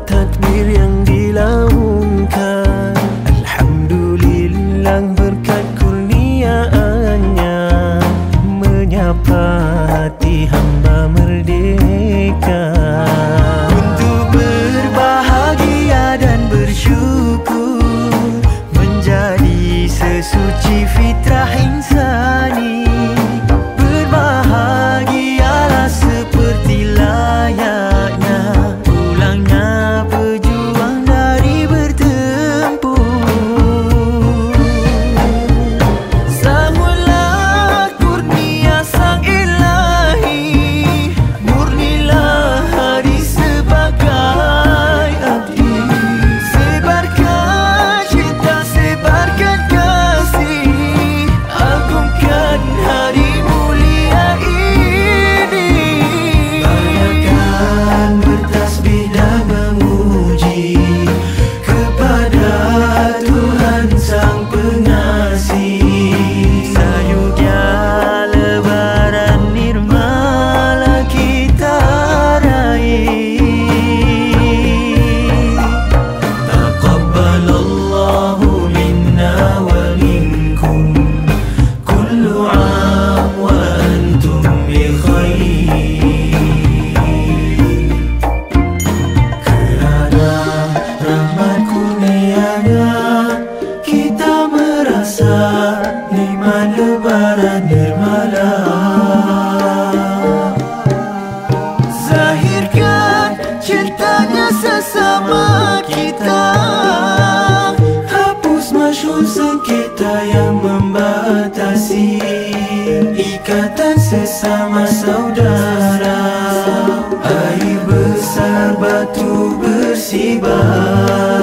takbir yang dilaungkan. Alhamdulillah berkat kurniaannya menyapa hati hamba merdeka untuk berbahagia dan bersyukur menjadi sesuci fitrah insani. Berbahagialah seperti layaknya pulangnya pejuang dari bertempur. Sambutlah kurnia sang ilahi, murnilah hari sebagai abdi. Sebarkan cinta, sebarkan kasih, agungkan hari mulia ini. Banyakkan bertasbih dan memuji kepada Tuhan Sang Pengasih. Sayunya lebaran nirmala kita raih. Taqabbalallahu minna wa minkum kullu 'am wa antum bi khair. Kerana rahmat kurnianya kita merasa nikmat lebaran nirmala. Zahirkan cintanya sesama kita, hapus masyhur sengketa yang membatasi ikatan sesama saudara. Air besar batu bersibah,